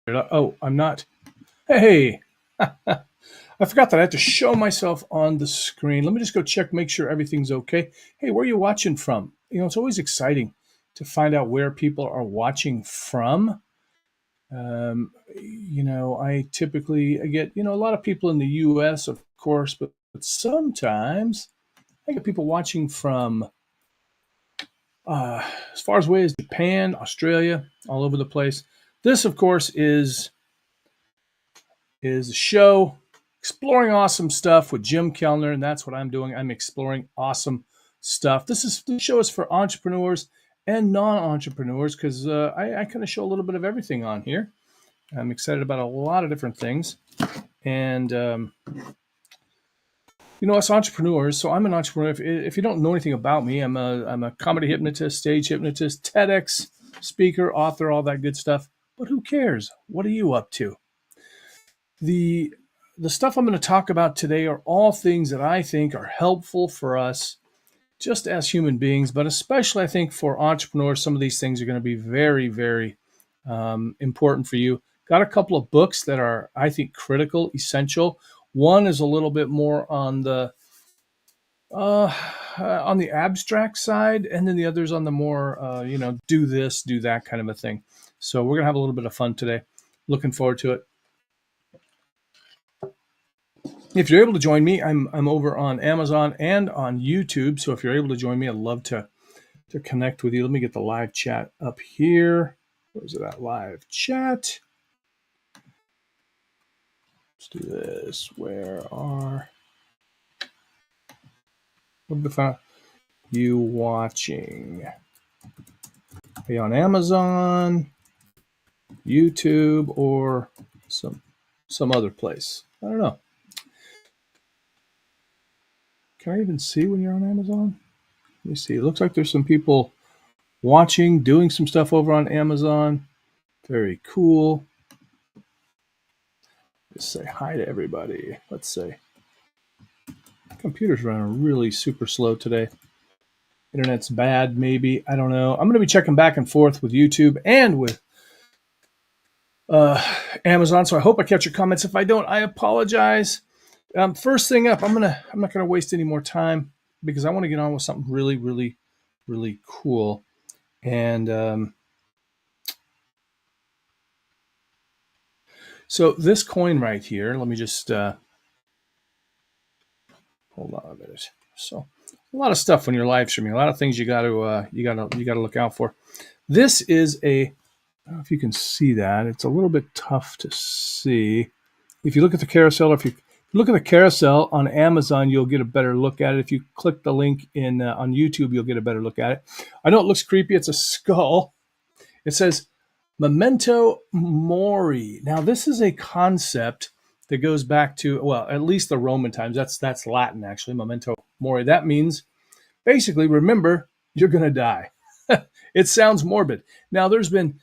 Oh, I'm not. Hey, I forgot that I have to show myself on the screen. Let me just go check, make sure everything's okay. Hey, where are you watching from? It's always exciting to find out where people are watching from. I typically I get, a lot of people in the US, of course, but sometimes I get people watching from as far away as Japan, Australia, all over the place. This, of course, is a show exploring awesome stuff with Jim Kellner, and that's what I'm doing. I'm exploring awesome stuff. This show is for entrepreneurs and non-entrepreneurs because I kind of show a little bit of everything on here. I'm excited about a lot of different things, and us entrepreneurs. So I'm an entrepreneur. If you don't know anything about me, I'm a comedy hypnotist, stage hypnotist, TEDx speaker, author, all that good stuff. But who cares? What are you up to? The stuff I'm going to talk about today are all things that I think are helpful for us just as human beings, but especially I think for entrepreneurs, some of these things are going to be very, very important for you. Got a couple of books that are, I think, critical, essential. One is a little bit more on the abstract side, and then the other's on the more, do this, do that kind of a thing. So we're going to have a little bit of fun today. Looking forward to it. If you're able to join me, I'm over on Amazon and on YouTube. So if you're able to join me, I'd love to connect with you. Let me get the live chat up here. Where's it at? Live chat. Let's do this. Where are you watching? Are you on Amazon, YouTube, or some other place? I don't know. Can I even see when you're on Amazon? Let me see. It looks like there's some people watching, doing some stuff over on Amazon. Very cool. Just say hi to everybody. Let's see. Computer's running really super slow today. Internet's bad, maybe. I don't know. I'm going to be checking back and forth with YouTube and with Amazon, so I hope I catch your comments. If I don't, I apologize. First thing up, I'm not gonna waste any more time because I want to get on with something really, really, really cool. And so this coin right here, let me just hold on a minute. So a lot of stuff when you're live streaming, a lot of things you got to look out for. This is I don't know if you can see that. It's a little bit tough to see. If you look at the carousel, or if you look at the carousel on Amazon, you'll get a better look at it. If you click the link on YouTube, you'll get a better look at it. I know it looks creepy. It's a skull. It says Memento Mori. Now, this is a concept that goes back to, well, at least the Roman times. That's Latin, actually, Memento Mori. That means basically, remember, you're going to die. It sounds morbid. Now, there have been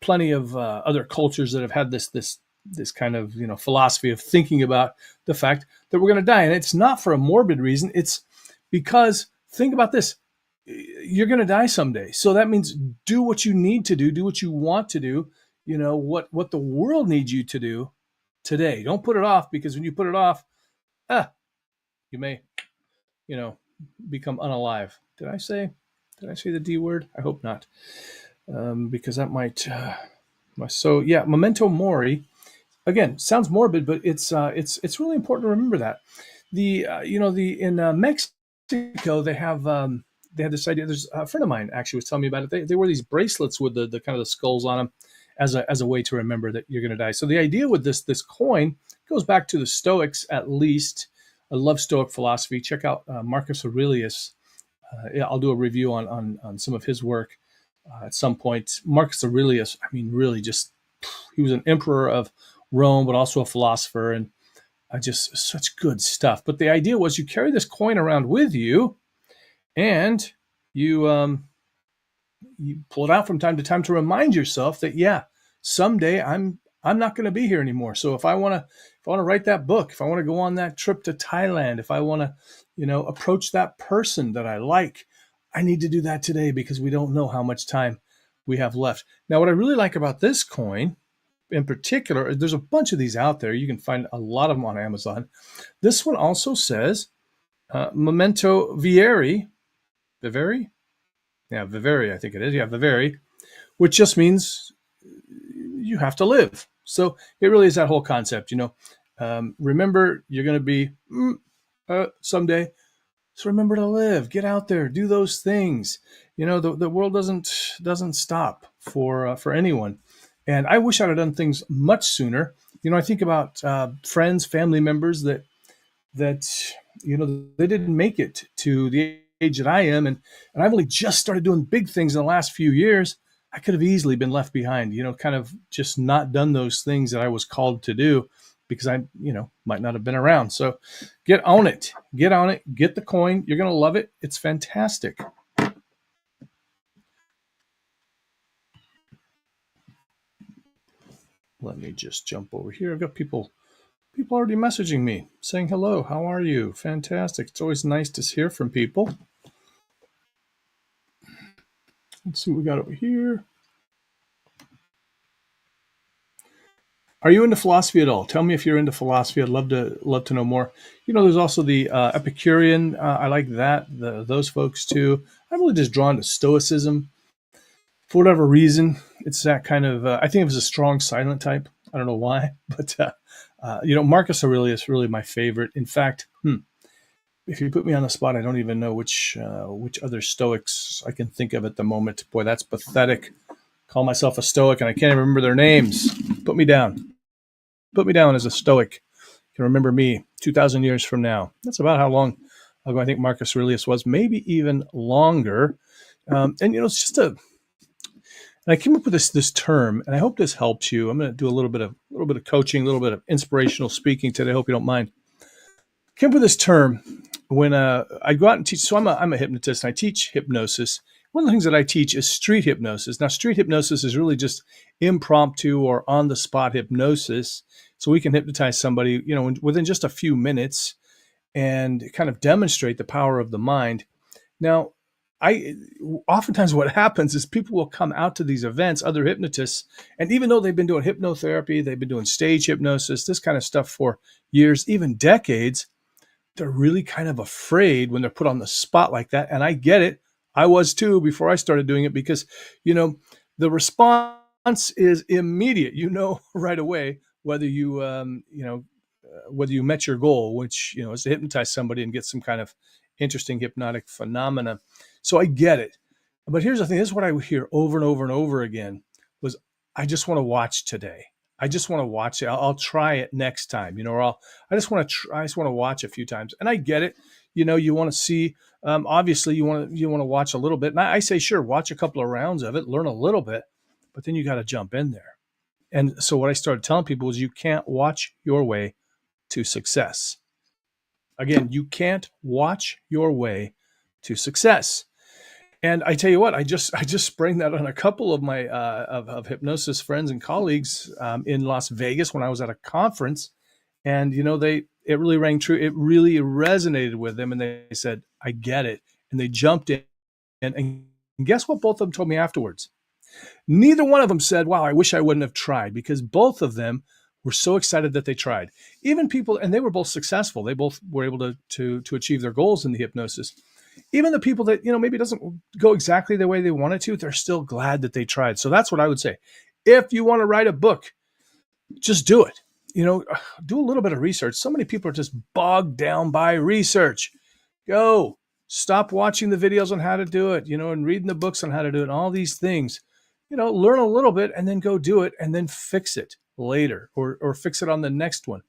plenty of other cultures that have had this kind of philosophy of thinking about the fact that we're going to die, and it's not for a morbid reason. It's because think about this: you're going to die someday. So that means do what you need to do what you want to do. What the world needs you to do today. Don't put it off, because when you put it off, you may, become unalive. Did I say the D word? I hope not, because that might. So yeah, Memento Mori. Again, sounds morbid, but it's really important to remember that. In Mexico they have this idea. There's a friend of mine actually was telling me about it. They wear these bracelets with the kind of the skulls on them as a way to remember that you're going to die. So the idea with this coin goes back to the Stoics, at least. I love Stoic philosophy. Check out Marcus Aurelius. I'll do a review on some of his work at some point. Marcus Aurelius, I mean, really just, he was an emperor of Rome, but also a philosopher, and just such good stuff. But the idea was you carry this coin around with you, and you pull it out from time to time to remind yourself that, yeah, someday I'm not going to be here anymore. So if I want to write that book, if I want to go on that trip to Thailand, if I want to, approach that person that I like, I need to do that today, because we don't know how much time we have left. Now, what I really like about this coin in particular, there's a bunch of these out there. You can find a lot of them on Amazon. This one also says Memento Vivere. Vivere? Yeah, Vivere, I think it is. Yeah, Vivere, which just means you have to live. So it really is that whole concept, remember, you're going to be someday. So remember to live, get out there, do those things. The world doesn't stop for anyone. And I wish I'd have done things much sooner. I think about friends, family members that they didn't make it to the age that I am, and I've only just started doing big things in the last few years. I could have easily been left behind, kind of just not done those things that I was called to do because I, might not have been around. So get on it, get the coin. You're going to love it. It's fantastic. Let me just jump over here. I've got people already messaging me saying hello. How are you? Fantastic. It's always nice to hear from people. Let's see what we got over here. Are you into philosophy at all? Tell me if you're into philosophy. I'd love to know more. There's also the Epicurean. I like that. Those folks too. I'm really just drawn to Stoicism. For whatever reason, it's that kind of. I think it was a strong silent type. I don't know why, but Marcus Aurelius is really my favorite. In fact, if you put me on the spot, I don't even know which other Stoics I can think of at the moment. Boy, that's pathetic. Call myself a Stoic and I can't even remember their names. Put me down. Put me down as a Stoic. You can remember me 2,000 years from now. That's about how long ago I think Marcus Aurelius was, maybe even longer. And it's just and I came up with this term, and I hope this helps you. I'm going to do a little bit of coaching, a little bit of inspirational speaking today. I hope you don't mind. Came up with this term when I go out and teach. So I'm a hypnotist, and I teach hypnosis. One of the things that I teach is street hypnosis. Now, street hypnosis is really just impromptu or on-the-spot hypnosis. So we can hypnotize somebody, within just a few minutes and kind of demonstrate the power of the mind. Now, oftentimes what happens is people will come out to these events, other hypnotists, and even though they've been doing hypnotherapy, they've been doing stage hypnosis, this kind of stuff for years, even decades, they're really kind of afraid when they're put on the spot like that. And I get it. I was too before I started doing it because, the response is immediate. Right away whether you, whether you met your goal, which, is to hypnotize somebody and get some kind of interesting hypnotic phenomena. So I get it. But here's the thing. This is what I would hear over and over and over again was, I just want to watch today. I just want to watch it. I'll try it next time, or I just want to watch a few times. And I get it. You want to see, obviously you want to watch a little bit. And I say, sure, watch a couple of rounds of it, learn a little bit, but then you got to jump in there. And so what I started telling people is you can't watch your way to success. Again, you can't watch your way to success. And I tell you what, I just sprang that on a couple of my of hypnosis friends and colleagues in Las Vegas when I was at a conference, and it really rang true. It really resonated with them, and they said, "I get it," and they jumped in. And guess what? Both of them told me afterwards. Neither one of them said, "Wow, I wish I wouldn't have tried," because both of them were so excited that they tried. Even people, and they were both successful. They both were able to achieve their goals in the hypnosis. Even the people that, maybe it doesn't go exactly the way they wanted to, they're still glad that they tried. So that's what I would say. If you want to write a book, just do it. Do a little bit of research. So many people are just bogged down by research. Go. Stop watching the videos on how to do it, and reading the books on how to do it, and all these things. Learn a little bit and then go do it and then fix it later or fix it on the next one.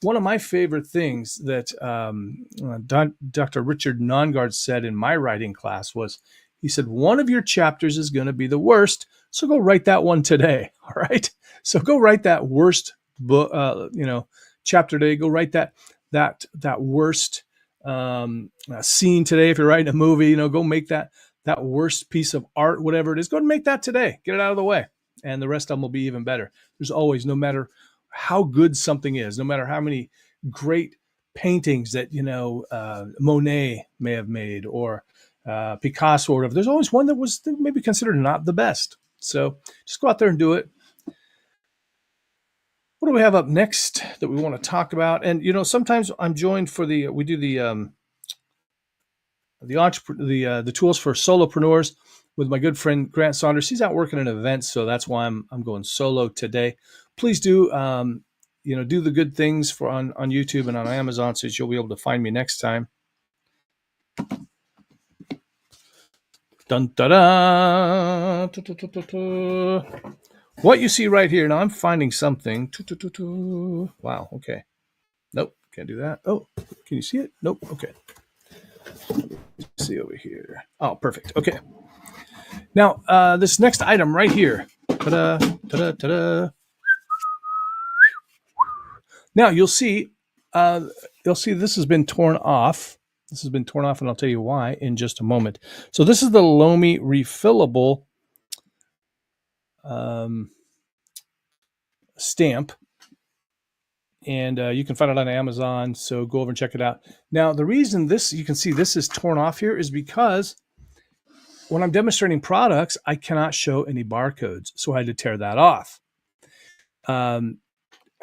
One of my favorite things that Dr. Richard Nongard said in my writing class was, he said, one of your chapters is going to be the worst, so go write that one today. All right, so go write that worst book, chapter today. Go write that worst scene today. If you're writing a movie, go make that worst piece of art, whatever it is. Go and make that today. Get it out of the way, and the rest of them will be even better. There's always, no matter how good something is, no matter how many great paintings that Monet may have made or Picasso or whatever, there's always one that was maybe considered not the best. So just go out there and do it. What do we have up next that we want to talk about? And sometimes I'm joined for we do the tools for solopreneurs with my good friend Grant Saunders. He's out working an event, so that's why I'm going solo today. Please do do the good things for on YouTube and on Amazon, so that you'll be able to find me next time. Dun da da. What you see right here now, I'm finding something. Wow. Okay. Nope. Can't do that. Oh, can you see it? Nope. Okay. Let's see over here. Oh, perfect. Okay. Now, this next item right here. Ta-da, ta-da, ta-da. Now you'll see this has been torn off. This has been torn off, and I'll tell you why in just a moment. So this is the Lomi refillable stamp, and you can find it on Amazon. So go over and check it out. Now, the reason you can see this is torn off here is because when I'm demonstrating products, I cannot show any barcodes, so I had to tear that off.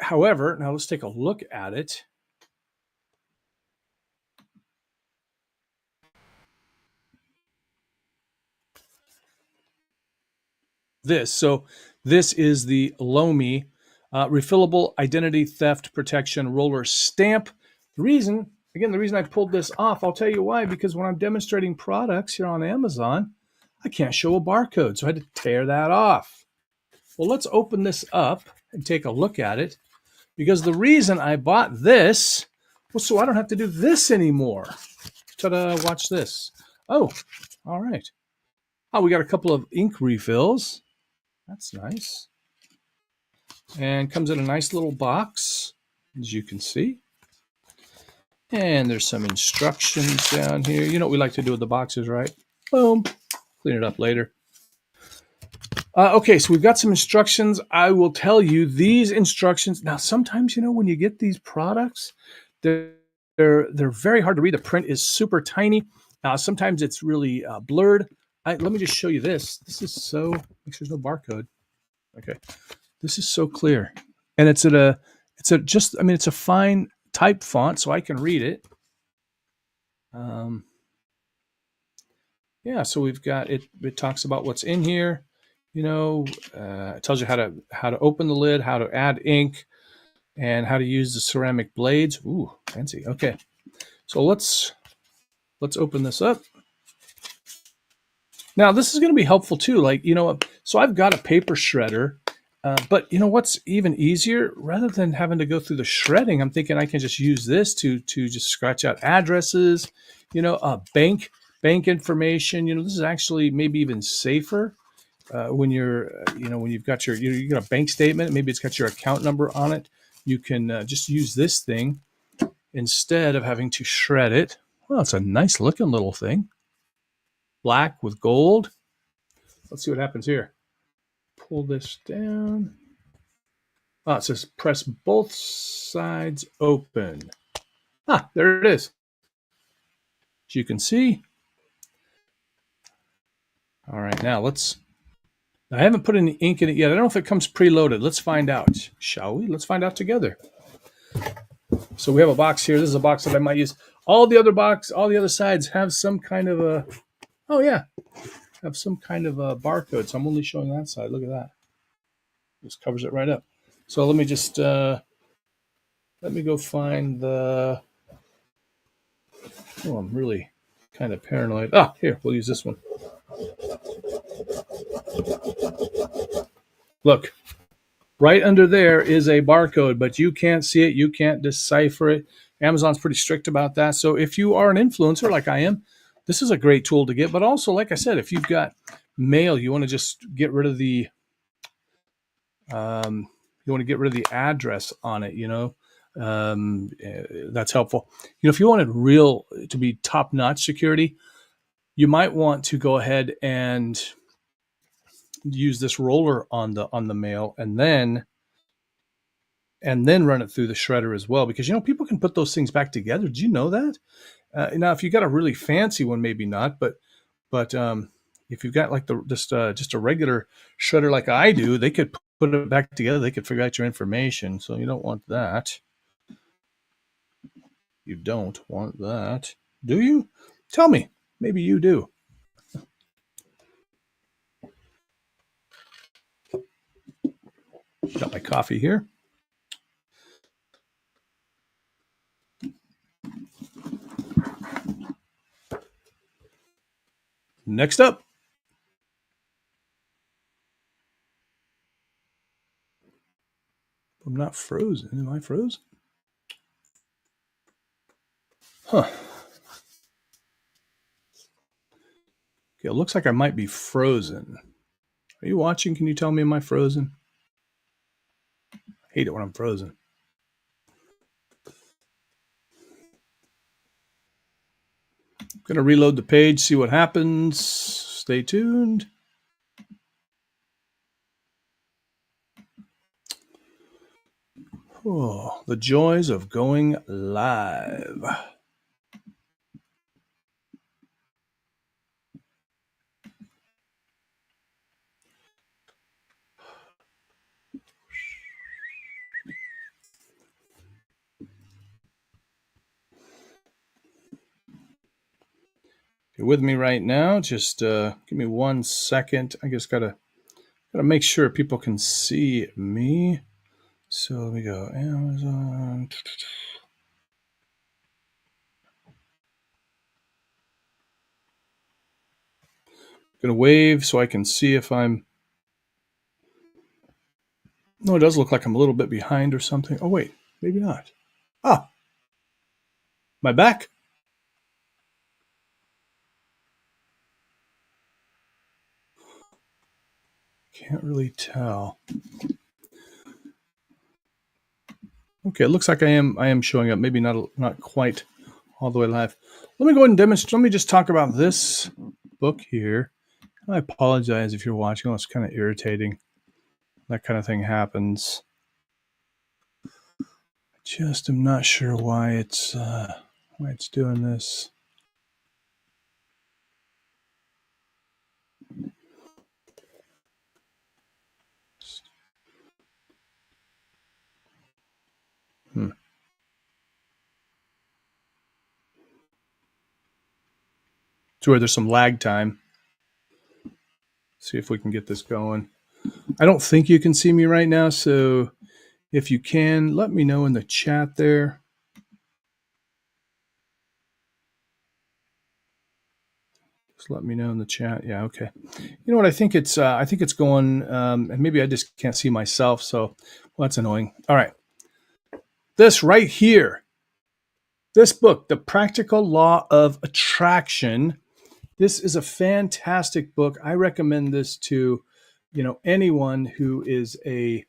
However, now let's take a look at it. This is the Lomi refillable identity theft protection roller stamp. The reason I pulled this off, I'll tell you why, because when I'm demonstrating products here on Amazon, I can't show a barcode, so I had to tear that off. Well, let's open this up and take a look at it, because the reason I bought this was so I don't have to do this anymore. Ta-da, watch this. Oh, all right. Oh, we got a couple of ink refills. That's nice. And comes in a nice little box, as you can see. And there's some instructions down here. You know what we like to do with the boxes, right? Boom. Clean it up later. Okay, so we've got some instructions. I will tell you these instructions. Now, sometimes, when you get these products, they're very hard to read. The print is super tiny. Sometimes it's really blurred. Let me just show you this. This is so, make sure there's no barcode. Okay. This is so clear. And it's a fine type font, so I can read it. Yeah, so we've got it. It talks about what's in here. It tells you how to open the lid, how to add ink, and how to use the ceramic blades. Ooh, fancy. Okay, so let's open this up. Now, this is going to be helpful too. So I've got a paper shredder, but what's even easier? Rather than having to go through the shredding, I'm thinking I can just use this to just scratch out addresses, bank information. This is actually maybe even safer when when you've got you got a bank statement. Maybe it's got your account number on it. You can just use this thing instead of having to shred it. Well, it's a nice looking little thing. Black with gold. Let's see what happens here. Pull this down. It says press both sides open. There it is. As you can see. All right, now I haven't put any ink in it yet. I don't know if it comes preloaded. Let's find out, shall we? Let's find out together. So we have a box here. This is a box that I might use. All the other sides have some kind of a, have some kind of a barcode. So I'm only showing that side. Look at that. Just covers it right up. So let me just, let me go find the, I'm really kind of paranoid. Here, we'll use this one. Look, right under there is a barcode, but you can't see it. You can't decipher it. Amazon's pretty strict about that. So if you are an influencer like I am, this is a great tool to get. But also, like I said, if you've got mail, you want to just get rid of the address on it. That's helpful. If you wanted to be top-notch security, you might want to go ahead and use this roller on the mail and then run it through the shredder as well, because people can put those things back together. Did you know that? Now, if you got a really fancy one, maybe not, but If you've got like just a regular shredder like I do, they could put it back together. They could figure out your information. So you don't want that. You don't want that. Do you? Tell me. Maybe you do. Got my coffee here. Next up. I'm not frozen. Am I frozen? Huh. Okay, it looks like I might be frozen. Are you watching? Can you tell me am I frozen? I hate it when I'm frozen. I'm going to reload the page, see what happens. Stay tuned. Oh, the joys of going live. If you're with me right now, just give me 1 second. I just gotta make sure people can see me. So let me go Amazon. Gonna wave so I can see if I'm. No, it does look like I'm a little bit behind or something. Oh wait, maybe not. Ah, my back. Can't really tell. Okay, it looks like I am showing up. Maybe not quite all the way live. Let me go ahead and demonstrate. Let me just talk about this book here. I apologize if you're watching. Oh, it's kind of irritating. That kind of thing happens. I just am not sure why it's doing this. To where there's some lag time. See if we can get this going. I don't think you can see me right now, so if you can, let me know in the chat there. Just let me know in the chat. Yeah, okay. You know what? I think it's going, and maybe I just can't see myself, so well, that's annoying. All right, this right here, this book, The Practical Law of Attraction. This is a fantastic book. I recommend this to, anyone who is a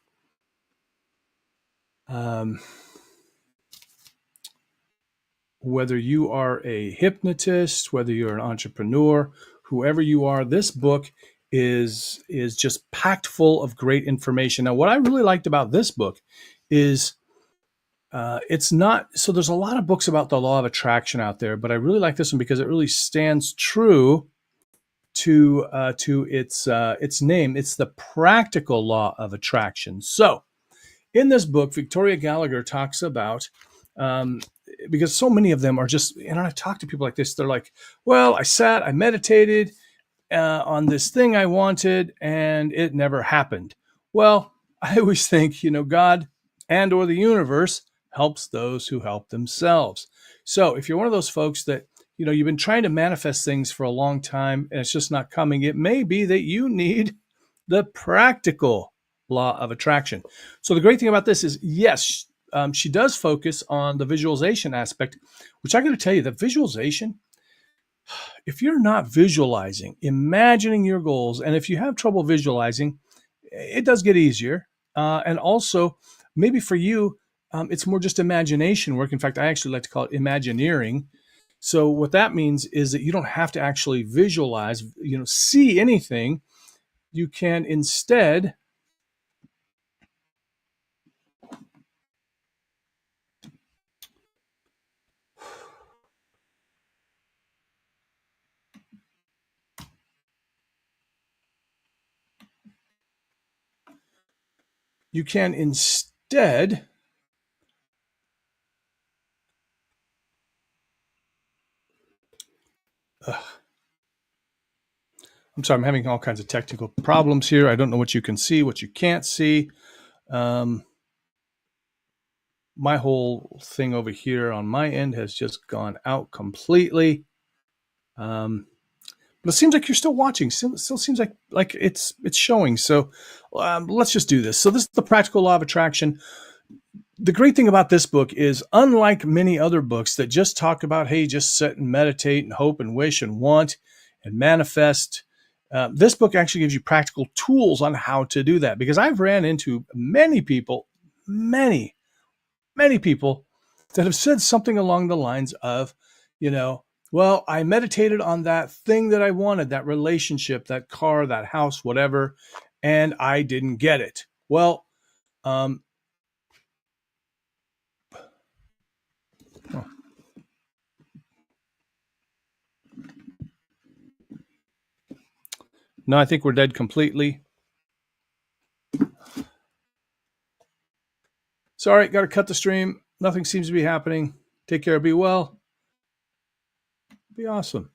whether you are a hypnotist, whether you're an entrepreneur, whoever you are. This book is just packed full of great information. Now, what I really liked about this book is it's not so. There's a lot of books about the law of attraction out there, but I really like this one because it really stands true to its name. It's the practical law of attraction. So, in this book, Victoria Gallagher talks about because so many of them are just, I talk to people like this. They're like, well, I meditated on this thing I wanted, and it never happened. Well, I always think, God and or the universe helps those who help themselves. So if you're one of those folks that, you've been trying to manifest things for a long time and it's just not coming, it may be that you need the practical law of attraction. So the great thing about this is, yes, she does focus on the visualization aspect, which I got to tell you, the visualization, if you're not visualizing, imagining your goals, and if you have trouble visualizing, it does get easier. And also, maybe for you, it's more just imagination work. In fact, I actually like to call it imagineering. So what that means is that you don't have to actually visualize, see anything. You can instead you can instead, I'm sorry, I'm having all kinds of technical problems here. I don't know what you can see, what you can't see. My whole thing over here on my end has just gone out completely. But it seems like you're still watching. Still seems like it's showing. So let's just do this. So this is the practical law of attraction. The great thing about this book is, unlike many other books that just talk about, hey, just sit and meditate and hope and wish and want and manifest, this book actually gives you practical tools on how to do that. Because I've ran into many people, many people that have said something along the lines of, well, I meditated on that thing that I wanted, that relationship, that car, that house, whatever, and I didn't get it. Well, oh, no, I think we're dead completely. Sorry, got to cut the stream. Nothing seems to be happening. Take care. Be well. Be awesome.